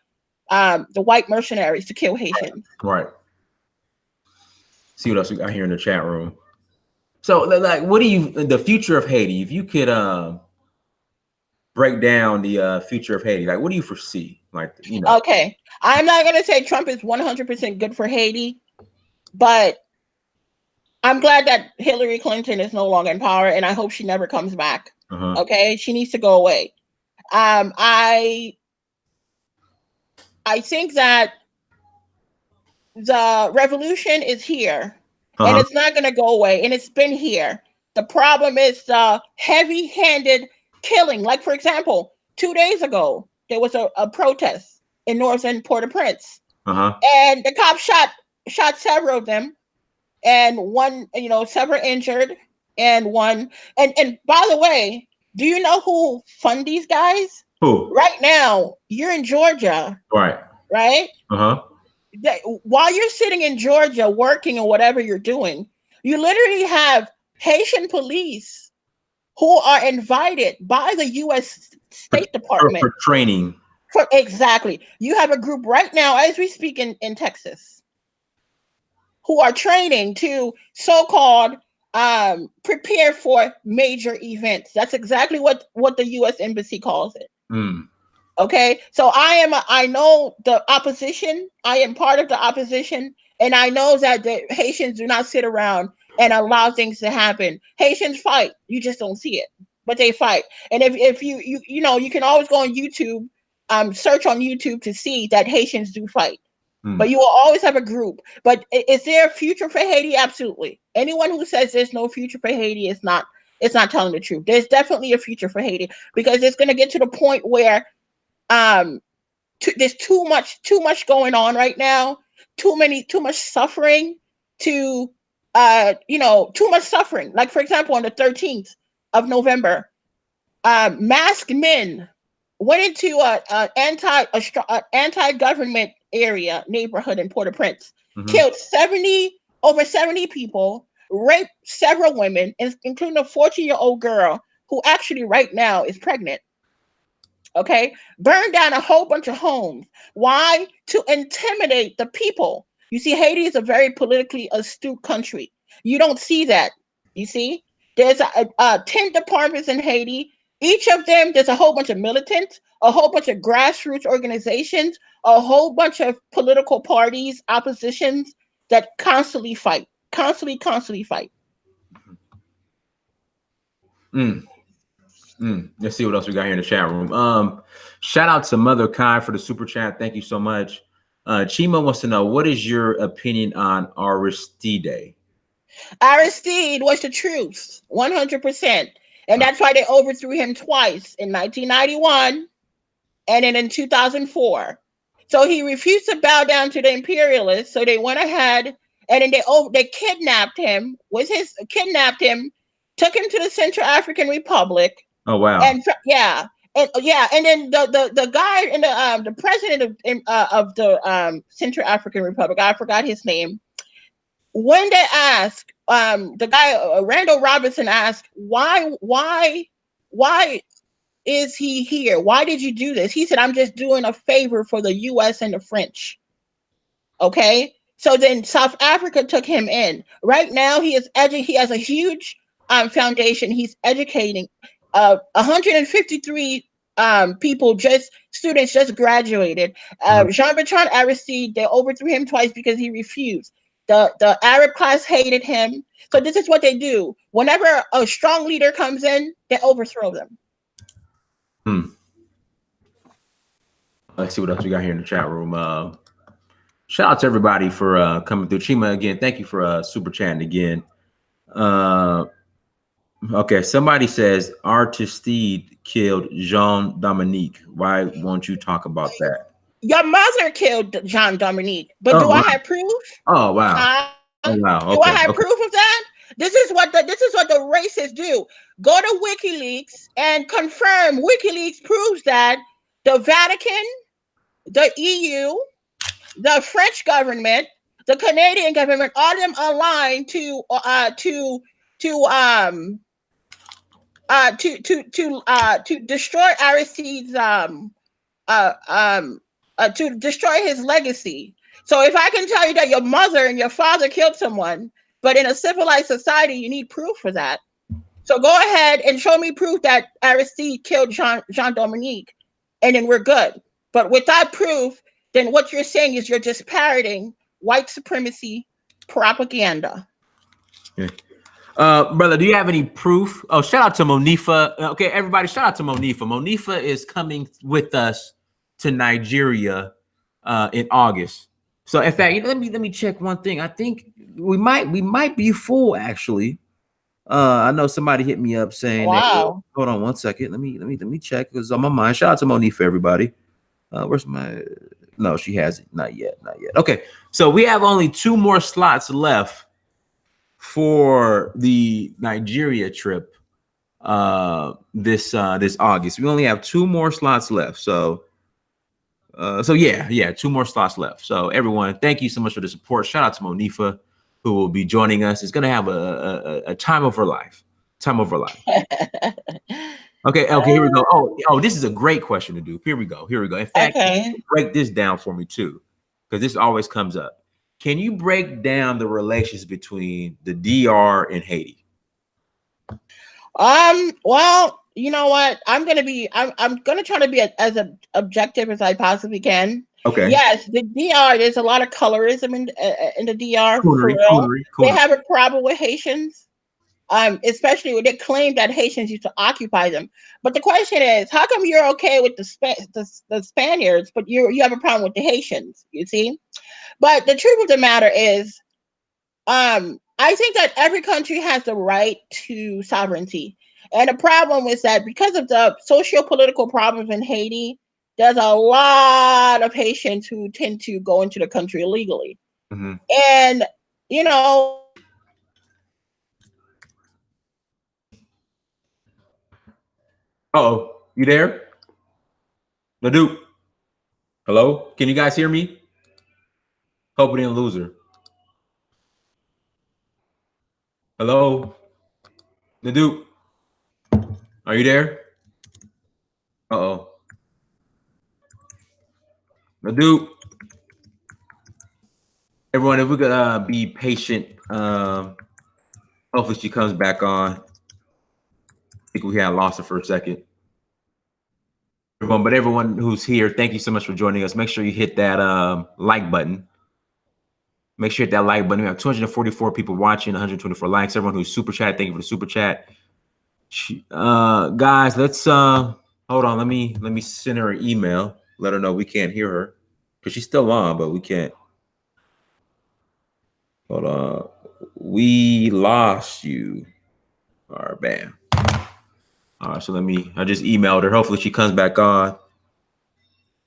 white mercenaries to kill Haitians. Right. See what else we got here in the chat room. So, like, what do you, the future of Haiti? If you could break down the future of Haiti, like, what do you foresee? Like, Okay, I'm not gonna say Trump is 100% good for Haiti, but I'm glad that Hillary Clinton is no longer in power, and I hope she never comes back. Okay, she needs to go away. I think that the revolution is here, and it's not going to go away, and it's been here. The problem is the heavy-handed killing. Like, for example, 2 days ago, there was a protest in northern Port-au-Prince, and the cops shot several of them, and one, several injured, and one. And by the way, do you know who fund these guys? Who? Right now, you're in Georgia. Right. Right? While you're sitting in Georgia working or whatever you're doing, you literally have Haitian police who are invited by the U.S. State Department for training. Exactly. You have a group right now, as we speak, in Texas, who are training to so-called prepare for major events. That's exactly what the U.S. Embassy calls it. Okay, so I know the opposition. I am part of the opposition, and I know that the Haitians do not sit around and allow things to happen. Haitians fight. You just don't see it, but they fight. And if you can always go on YouTube, search on YouTube to see that Haitians do fight. But you will always have a group. But is there a future for Haiti? Absolutely. Anyone who says there's no future for Haiti is not telling the truth. There's definitely a future for Haiti, because it's going to get to the point where there's too much going on right now, too much suffering too much suffering. Like, for example, on the 13th of November, masked men went into an anti-government area neighborhood in Port-au-Prince, killed over 70 people, raped several women, including a 14-year-old girl who actually right now is pregnant. Okay, burned down a whole bunch of homes. Why? To intimidate the people. You see, Haiti is a very politically astute country. You don't see that. You see, there's 10 departments in Haiti, Each of them, there's a whole bunch of militants, a whole bunch of grassroots organizations, a whole bunch of political parties, oppositions that constantly fight, constantly fight. Let's see what else we got here in the chat room. Shout out to Mother Kai for the super chat. Thank you so much. Chima wants to know, what is your opinion on Aristide? Aristide was the truth, 100%. And that's why they overthrew him twice, in 1991 and then in 2004. So he refused to bow down to the imperialists. So they went ahead and then they kidnapped him, took him to the Central African Republic. Oh wow! And then the guy in the president of the Central African Republic, I forgot his name. When they asked, the guy Randall Robinson asked, why is he here? Why did you do this? He said, I'm just doing a favor for the U.S. and the French. Okay, so then South Africa took him in. Right now, he has a huge foundation. He's educating 153 students just graduated. Jean-Bertrand Aristide, they overthrew him twice because he refused. The Arab class hated him. So this is what they do. Whenever a strong leader comes in, they overthrow them. Let's see what else we got here in the chat room. Shout out to everybody for coming through. Chima, again, thank you for super chatting again. Okay, somebody says Aristide killed Jean Dominique. Why won't you talk about that? Your mother killed Jean Dominique, but do I have proof? Oh wow! Wow! Okay, do I have proof of that? This is what the racists do. Go to WikiLeaks and confirm. WikiLeaks proves that the Vatican, the EU, the French government, the Canadian government, all of them aligned to destroy Aristide's to destroy his legacy. So if I can tell you that your mother and your father killed someone, but in a civilized society, you need proof for that. So go ahead and show me proof that Aristide killed Jean Dominique, and then we're good. But without proof, then what you're saying is you're just parroting white supremacy propaganda. Okay. Brother, do you have any proof? Oh, shout out to Monifa. Okay, everybody, shout out to Monifa. Monifa is coming with us to Nigeria in August. So in fact, let me check one thing. I think we might be full actually. I know somebody hit me up saying, wow. Hold on one second. Let me check. It's on my mind. Shout out to Monifa, everybody. Where's my? No, she hasn't. Not yet. Okay, so we have only 2 more slots left for the Nigeria trip this August. We only have 2 more slots left. So yeah, 2 more slots left. So everyone, thank you so much for the support. Shout out to Monifa, who will be joining us. It's gonna have a time of her life. Okay, here we go. Oh, this is a great question to do. Here we go. In fact, break this down for me too, because this always comes up. Can you break down the relations between the DR and Haiti? Well, you know what? I'm gonna try to be as objective as I possibly can. Okay. Yes, the DR. There's a lot of colorism in the DR. For real. They have a problem with Haitians. Especially when they claim that Haitians used to occupy them. But the question is, how come you're okay with the Spaniards, but you have a problem with the Haitians? You see. But the truth of the matter is, I think that every country has the right to sovereignty. And the problem is that because of the socio-political problems in Haiti, there's a lot of Haitians who tend to go into the country illegally. Mm-hmm. And, you know, uh-oh, you there? Nadoop. Hello? Can you guys hear me? Hope we didn't lose her. Hello? Nadoop. Are you there? Uh-oh. Nadoop. Everyone, if we could be patient, hopefully she comes back on. I think we had lost her for a second. everyone, but everyone who's here, thank you so much for joining us. Make sure you hit that like button. Make sure you hit that like button. We have 244 people watching, 124 likes. Everyone who's super chat, thank you for the super chat. Guys, let's hold on. Let me send her an email. Let her know we can't hear her because she's still on, but we can't. Hold on. We lost you. All right, bam. All right, so I just emailed her. Hopefully she comes back on.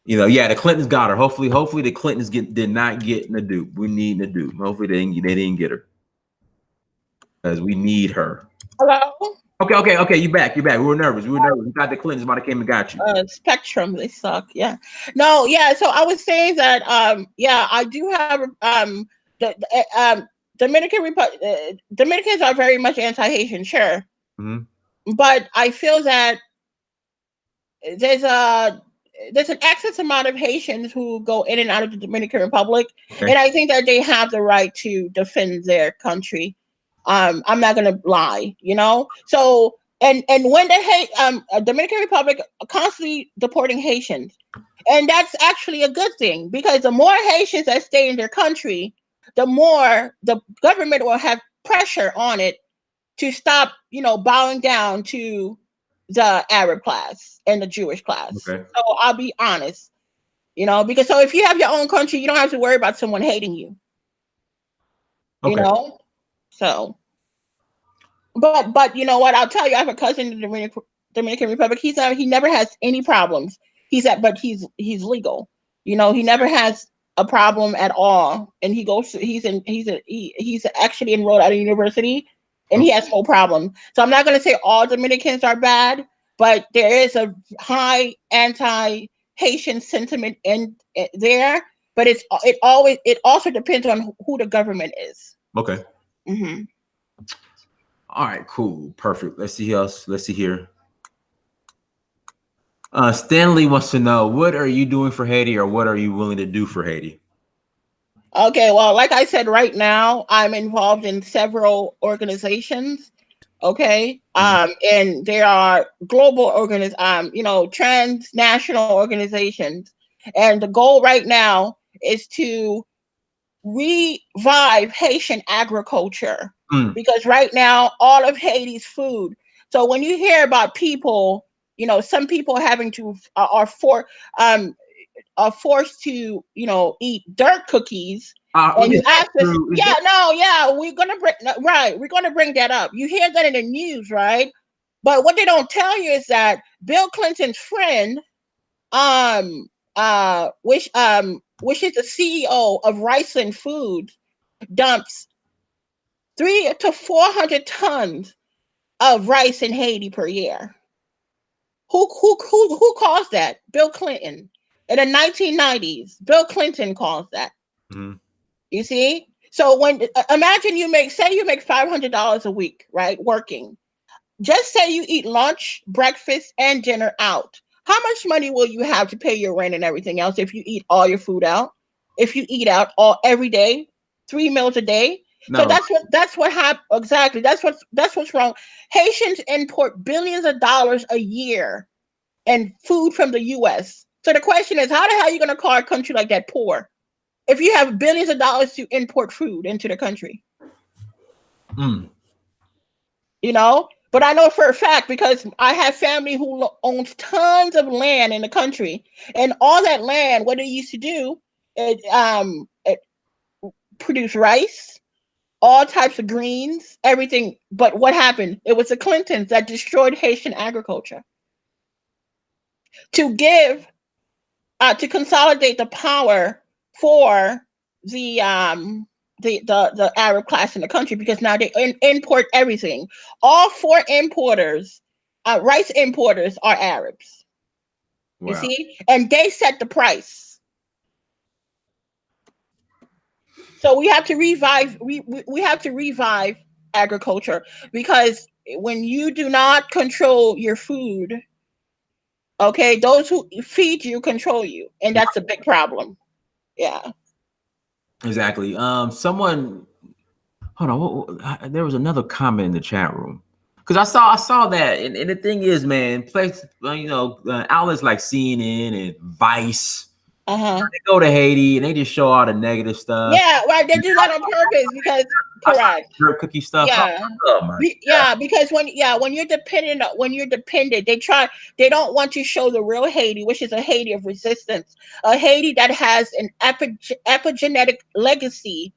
You know, yeah, the Clintons got her. Hopefully the Clintons did not get Nadoop. We need Nadoop. Hopefully they didn't get her. Because we need her. Hello? Okay. You back. We were nervous. We got the Clintons, but I came and got you. Spectrum, they suck. Yeah. No, yeah. So I was saying that yeah, I do have Dominican Republic. Dominicans are very much anti-Haitian, sure. But I feel that there's an excess amount of Haitians who go in and out of the Dominican Republic, and I think that they have the right to defend their country. I'm not gonna lie, you know. So and when the Dominican Republic constantly deporting Haitians, and that's actually a good thing because the more Haitians that stay in their country, the more the government will have pressure on it to stop, you know, bowing down to the Arab class and the Jewish class. So I'll be honest, you know, because so if you have your own country, you don't have to worry about someone hating you. You know, so. But you know what? I'll tell you, I have a cousin in the Dominican Republic. He never has any problems. But he's legal. You know, he never has a problem at all. And he's actually enrolled at a university, and he has no problem. So I'm not going to say all Dominicans are bad, but there is a high anti-Haitian sentiment in there. But it also depends on who the government is. Okay. All right, cool, perfect. Let's see else. Let's see here. Stanley wants to know, what are you doing for Haiti, or what are you willing to do for Haiti? Okay, well, like I said, right now I'm involved in several organizations. Okay, and there are global transnational organizations, and the goal right now is to revive Haitian agriculture because right now all of Haiti's food. So when you hear about people, you know, some people having to are forced to, you know, eat dirt cookies. And you ask this, we're gonna bring that up. You hear that in the news, right? But what they don't tell you is that Bill Clinton's friend, which is the CEO of Riceland Foods, dumps 300 to 400 tons of rice in Haiti per year. Who caused that? Bill Clinton. In the 1990s, Bill Clinton caused that. You see? So when imagine you make $500 a week, right? Working. Just say you eat lunch, breakfast, and dinner out. How much money will you have to pay your rent and everything else if you eat all your food out? If you eat out every day, 3 meals a day? No. So that's what happened exactly. That's what's wrong. Haitians import billions of dollars a year and food from the US. So the question is, how the hell are you going to call a country like that poor if you have billions of dollars to import food into the country? You know, but I know for a fact because I have family who owns tons of land in the country, and all that land, what it used to do, it produced rice, all types of greens, everything. But what happened? It was the Clintons that destroyed Haitian agriculture to consolidate the power for the Arab class in the country, because now they import everything. All 4 importers, rice importers, are Arabs. Wow. You see, and they set the price. So we have to revive. We have to revive agriculture, because when you do not control your food, okay, those who feed you control you, and that's a big problem. Yeah. Exactly. Someone, hold on. There was another comment in the chat room. Because I saw that, and the thing is, man, outlets like CNN and Vice, they go to Haiti and they just show all the negative stuff. Yeah, right. They do that on purpose because I saw correct. the dirt cookie stuff. Yeah. Oh my Yeah, because when you're dependent, they don't want to show the real Haiti, which is a Haiti of resistance, a Haiti that has an epigenetic legacy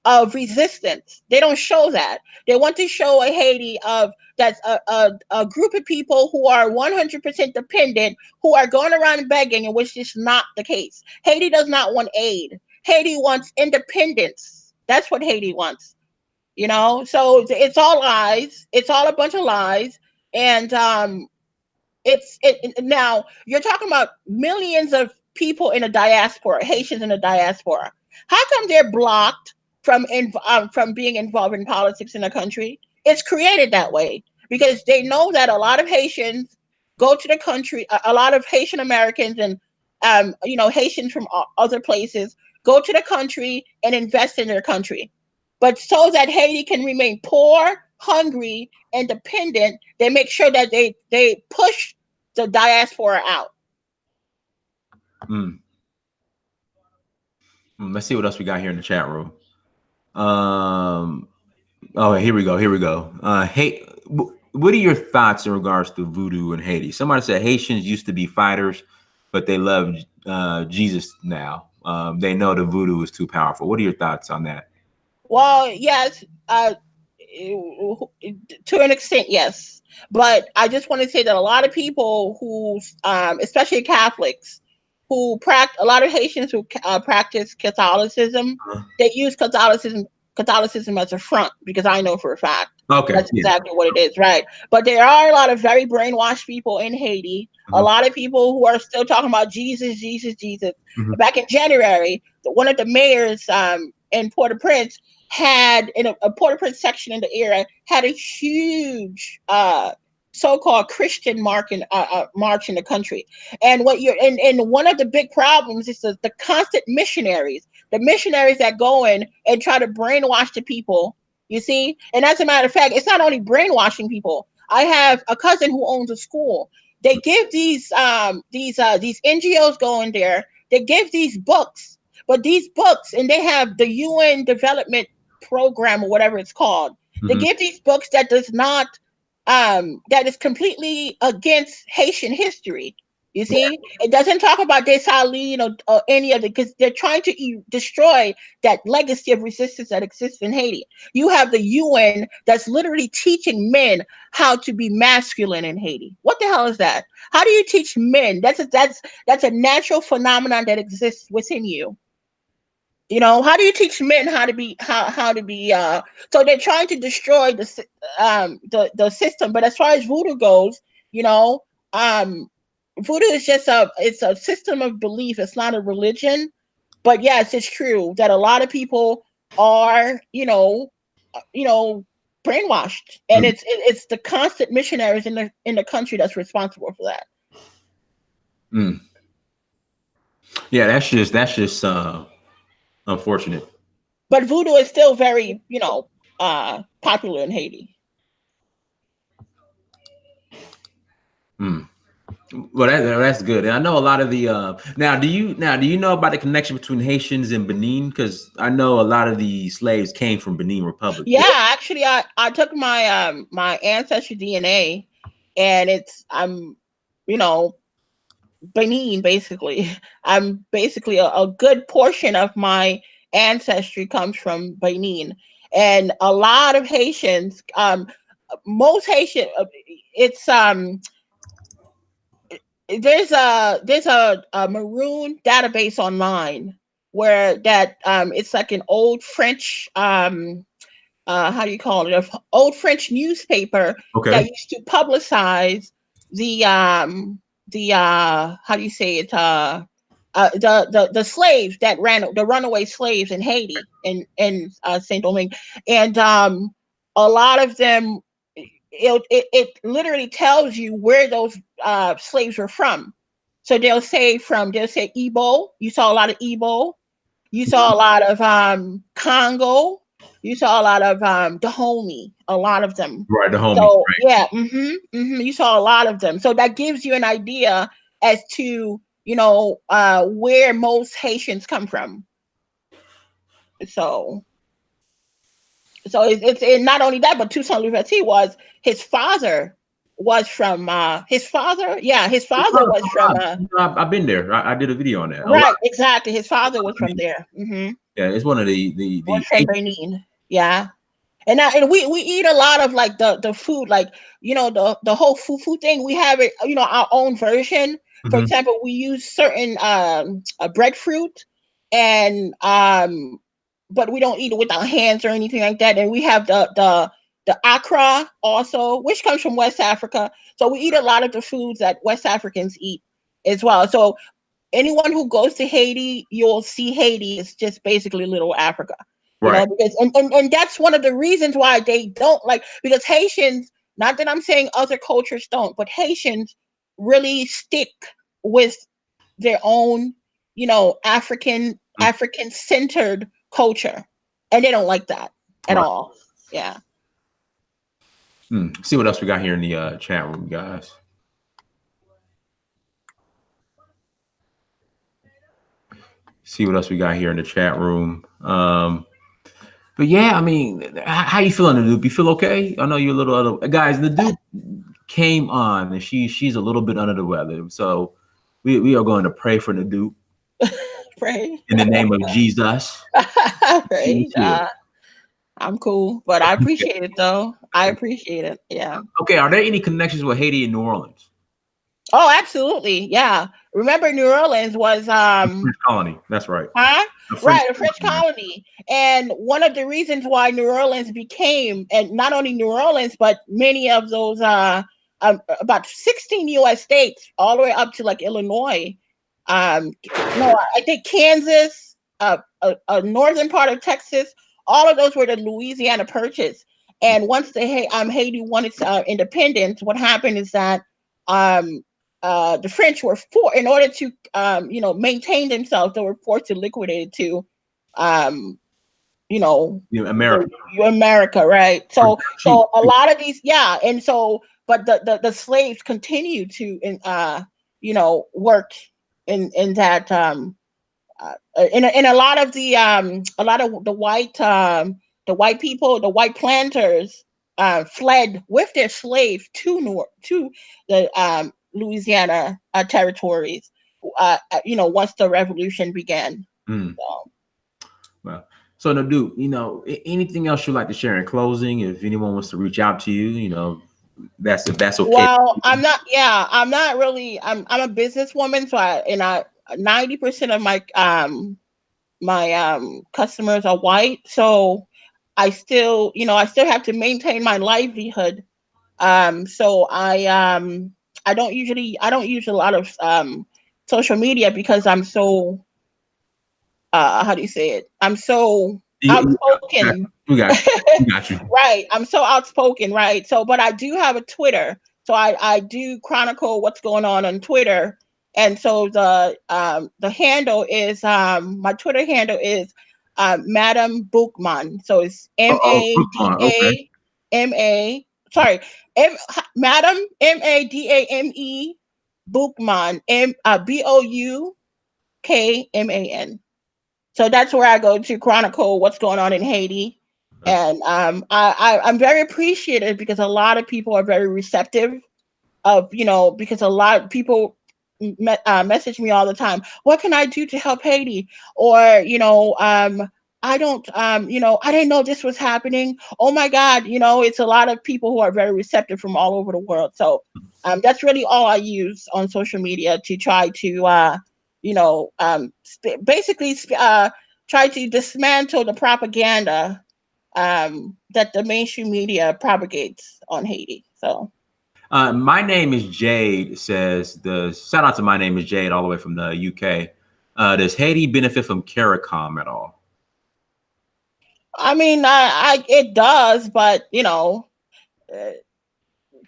of resistance. They don't show that. They want to show a Haiti of that's a group of people who are 100% dependent, who are going around begging, and which is not the case. Haiti does not want aid. Haiti wants independence. That's what Haiti wants. So it's all lies. It's all a bunch of lies. And now you're talking about millions of people in the diaspora, Haitians in the diaspora. How come they're blocked from being involved in politics in the country? It's created that way because they know that a lot of Haitians go to the country. A lot of Haitian Americans and Haitians from other places go to the country and invest in their country. But so that Haiti can remain poor, hungry, and dependent, they make sure that they push the diaspora out. Mm. Let's see what else we got here in the chat room. Oh, here we go. Here we go. Hey, what are your thoughts in regards to voodoo in Haiti? Somebody said Haitians used to be fighters, but they love Jesus now. They know the voodoo is too powerful. What are your thoughts on that? Well, yes, to an extent, yes. But I just want to say that a lot of people who, especially Catholics, a lot of Haitians who practice Catholicism, they use Catholicism as a front because I know for a fact that's exactly what it is, right? But there are a lot of very brainwashed people in Haiti. A lot of people who are still talking about Jesus, Jesus, Jesus. Back in January, one of the mayors in Port-au-Prince had in a Port-au-Prince section in the area had a huge so-called Christian march in the country. And one of the big problems is the constant missionaries, the missionaries that go in and try to brainwash the people. You see, and as a matter of fact, it's not only brainwashing people. I have a cousin who owns a school. They give these NGOs go in there. They give these books, but these books, and they have the UN Development Program or whatever it's called. They give these books that does not that is completely against Haitian history. You see, it doesn't talk about Dessalines or any of it because they're trying to destroy that legacy of resistance that exists in Haiti. You have the UN that's literally teaching men how to be masculine in Haiti. What the hell is that? How do you teach men? That's a natural phenomenon that exists within you. How do you teach men how to be so they're trying to destroy the system. But as far as voodoo goes, voodoo is just it's a system of belief. It's not a religion. But yes, it's true that a lot of people are brainwashed, and it's the constant missionaries in the country that's responsible for that. Yeah, that's just unfortunate. But voodoo is still very popular in Haiti. Well, that's good. And I know a lot of the now. Do you know about the connection between Haitians and Benin? Because I know a lot of the slaves came from Benin Republic. Yeah, actually, I took my my ancestry DNA, and I'm Benin basically. I'm basically a good portion of my ancestry comes from Benin, and a lot of Haitians, most Haitian, it's there's a maroon database online where that it's like an old French how do you call it? An old French newspaper that used to publicize the how do you say it the slaves that ran the runaway slaves in Haiti and Saint Domingue, and a lot of them it literally tells you where those slaves were from. So they'll say Igbo. You saw a lot of Igbo. You saw a lot of Congo. You saw a lot of Dahomey, a lot of them. Right, the homie. So Right. yeah, you saw a lot of them. So that gives you an idea as to where most Haitians come from. So it's and not only that, but Toussaint Louverture was his father was from his father. Yeah, his father was from I've been there. I did a video on that. A lot. right, exactly. His father was from there. Yeah, it's one of Was the from Benin. Yeah. And we eat a lot of like the food, like the whole food thing. We have it, our own version. For Mhm. example, we use certain breadfruit, and but we don't eat it with our hands or anything like that. And we have the Accra also, which comes from West Africa. So we eat a lot of the foods that West Africans eat as well. So anyone who goes to Haiti, you'll see Haiti is just basically little Africa, Right. because and that's one of the reasons why they don't like, because Haitians, not that I'm saying other cultures don't, but Haitians really stick with their own, Mm. African centered culture, and they don't like that at Right. all. Yeah. See what else we got here in the chat room, guys. See what else we got here in the chat room. But yeah, I mean, how you feeling, Nadoop? You feel okay? I know you're a little other guys. Nadoop came on, and she's a little bit under the weather. So we are going to pray for Nadoop Pray. in the name of Jesus. Right. I'm cool, but I appreciate it though. I appreciate it. Yeah. Okay, are there any connections with Haiti and New Orleans? Oh, absolutely. Yeah. Remember, New Orleans was The French colony. That's right. huh? The French Right, a French colony. colony. And one of the reasons why New Orleans became, and not only New Orleans, but many of those about 16 US states, all the way up to like Illinois. No, I think Kansas, a northern part of Texas, all of those were the Louisiana Purchase. And once Haiti won its independence, what happened is that um, the French were in order to maintain themselves, they were forced to liquidate it to America. America, right? So Cheap. a lot of these, yeah, and so but the slaves continue to work in that in a lot of the white people, the white planters fled with their slaves to the Louisiana territories. Once the revolution began. Mm. So. Well, so Nadoop, anything else you'd like to share in closing? If anyone wants to reach out to you, that's okay. Well, I'm not. Yeah, I'm not really. I'm a businesswoman, so 90% of my customers are white, so I still have to maintain my livelihood. So I don't use a lot of social media because I'm so how do you say it? I'm so outspoken. We got you. We got you. Right. I'm so outspoken, right? So, but I do have a Twitter. So I do chronicle what's going on Twitter. And so the handle is my Twitter handle is Madam Bookman. So it's Okay. MADAMA, sorry, M Madam MADAME Bookman, BOUKMAN. So that's where I go to chronicle what's going on in Haiti. And I'm very appreciative because a lot of people are very receptive because a lot of people message me all the time. What can I do to help Haiti? Or I don't I didn't know this was happening. Oh my God, it's a lot of people who are very receptive from all over the world. So that's really all I use on social media to try to basically try to dismantle the propaganda that the mainstream media propagates on Haiti. So. My name is Jade. Says the shout out to my name is Jade, all the way from the UK. Does Haiti benefit from CARICOM at all? I mean, it does, but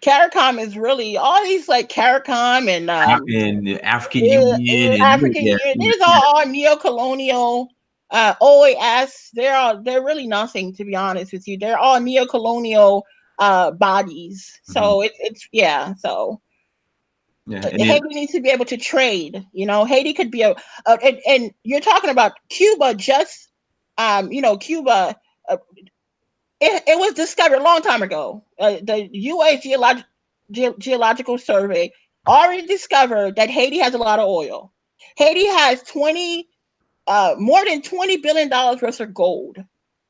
CARICOM is really all these like CARICOM and African Union, and African Union. These are all neo-colonial OAS, they're really nothing, to be honest with you. They're all neo-colonial bodies. Mhm. So it's yeah. So Yeah, and then Haiti needs to be able to trade. Haiti could be and you're talking about Cuba. Just Cuba. It was discovered a long time ago. The U.S. Geological Survey already discovered that Haiti has a lot of oil. Haiti has more than $20 billion worth of gold.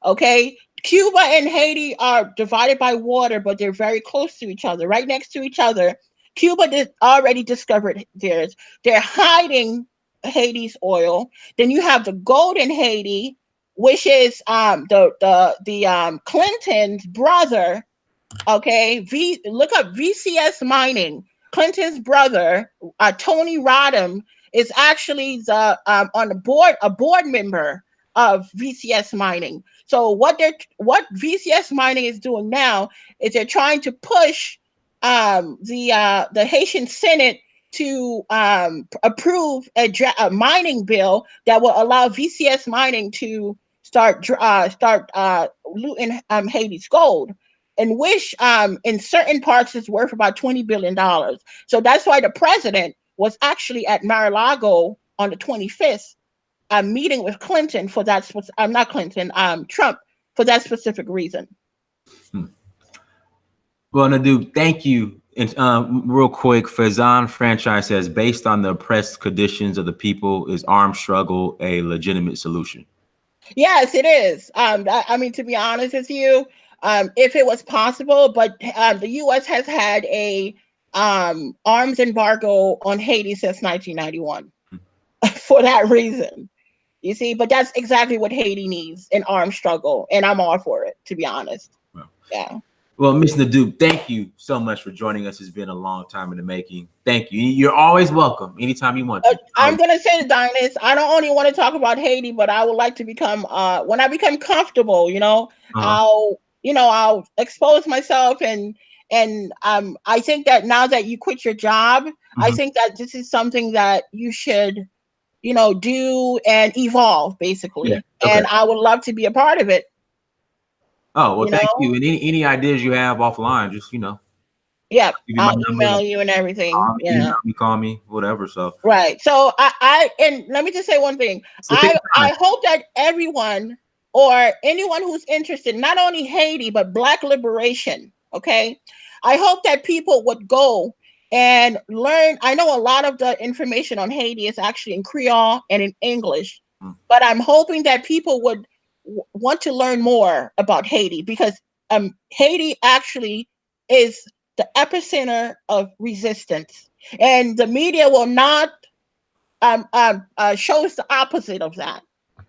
Okay, Cuba and Haiti are divided by water, but they're very close to each other, right next to each other. Cuba already discovered theirs. They're hiding Haiti's oil. Then you have the gold in Haiti, which is the Clinton's brother. Okay, look up VCS Mining. Clinton's brother, Tony Rodham, is actually on the board, a board member of VCS Mining. So what VCS Mining is doing now is they're trying to push the Haitian Senate to approve a mining bill that will allow VCS Mining to start looting Haiti's gold, and which in certain parts is worth about $20 billion. So that's why the president was actually at Mar-a-Lago on the 25th, meeting with Clinton for that. Not Clinton, Trump, for that specific reason. Hmm. Well, Nadoop, thank you. And real quick, Fazan franchise says, based on the oppressed conditions of the people, is armed struggle a legitimate solution? Yes, it is. I mean, to be honest with you, if it was possible, but the U.S. has had a arms embargo on Haiti since 1991 for that reason. You see, but that's exactly what Haiti needs, an armed struggle, and I'm all for it, to be honest. Well, Yeah. well, Miss Nadoop, thank you so much for joining us. It's been a long time in the making. Thank you. You're always welcome anytime you want to. I'm gonna say the Dynast. I don't only want to talk about Haiti, but I would like to become when I become comfortable, Uh-huh. I'll expose myself, and I think that now that you quit your job, I Mhm. think that this is something that you should, do and evolve Yeah. basically. Okay. And I would love to be a part of it, Oh, well, you thank you. know. And any ideas you have offline, just, Yep, give you my I'll number, email you and everything. email Yeah. me, call me, whatever. So Right. So and let me just say one thing. so take I time. hope that everyone or anyone who's interested, not only Haiti but Black liberation, okay? I hope that people would go and learn. I know a lot of the information on Haiti is actually in Creole and in English, Mm. but I'm hoping that people would want to learn more about Haiti, because Haiti actually is the epicenter of resistance, and the media will not shows the opposite of that.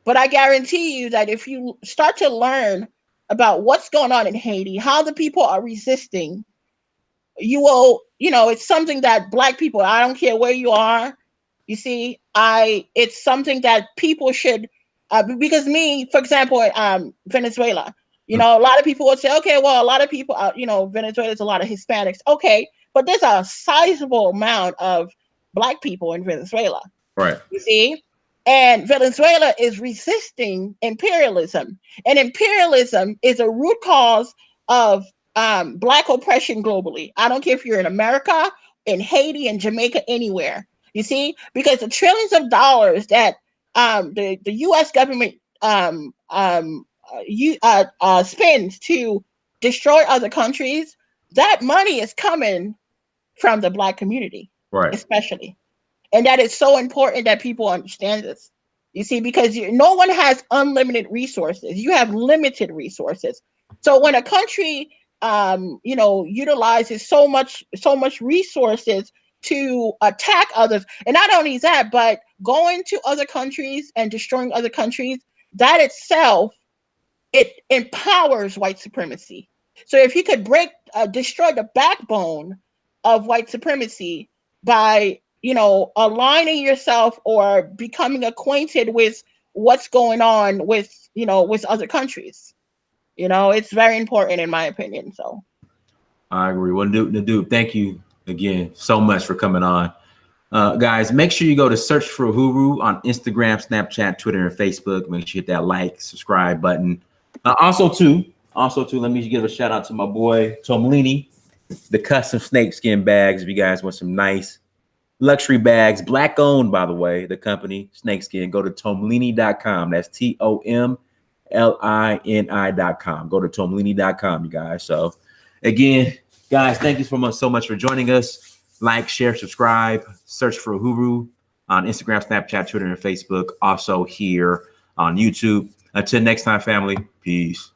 But I guarantee you that if you start to learn about what's going on in Haiti, how the people are resisting, you will, it's something that Black people, I don't care where you are, you see, it's something that people should, because me, for example, Venezuela, Mm. a lot of people would say, okay, well, a lot of people, Venezuela's a lot of Hispanics. Okay, but there's a sizable amount of Black people in Venezuela, Right. you see? And Venezuela is resisting imperialism. And imperialism is a root cause of Black oppression globally. I don't care if you're in America, in Haiti, in Jamaica, anywhere. You see? Because the trillions of dollars that the U.S. government spends to destroy other countries, that money is coming from the Black community, Right. especially. And that is so important that people understand this. You see, because no one has unlimited resources. You have limited resources. So when a country, utilizes so much resources to attack others, and not only that, but going to other countries and destroying other countries, that itself, it empowers white supremacy. So if you could destroy the backbone of white supremacy by, aligning yourself or becoming acquainted with what's going on with other countries, it's very important in my opinion. So I agree. Well, Nadoop, thank you again so much for coming on. Guys, make sure you go to Search for Uhuru on Instagram, Snapchat, Twitter, and Facebook. Make sure you hit that like, subscribe button. Also, let me give a shout out to my boy Tomlini, the custom snakeskin bags. If you guys want some nice luxury bags, black owned, by the way, the company Snakeskin, go to tomlini.com. That's TOMLINI.com. Go to tomlini.com, you guys. So again, guys, thank you so much for joining us. Like, share, subscribe, search for Uhuru on Instagram, Snapchat, Twitter, and Facebook. Also here on YouTube. Until next time, family, peace.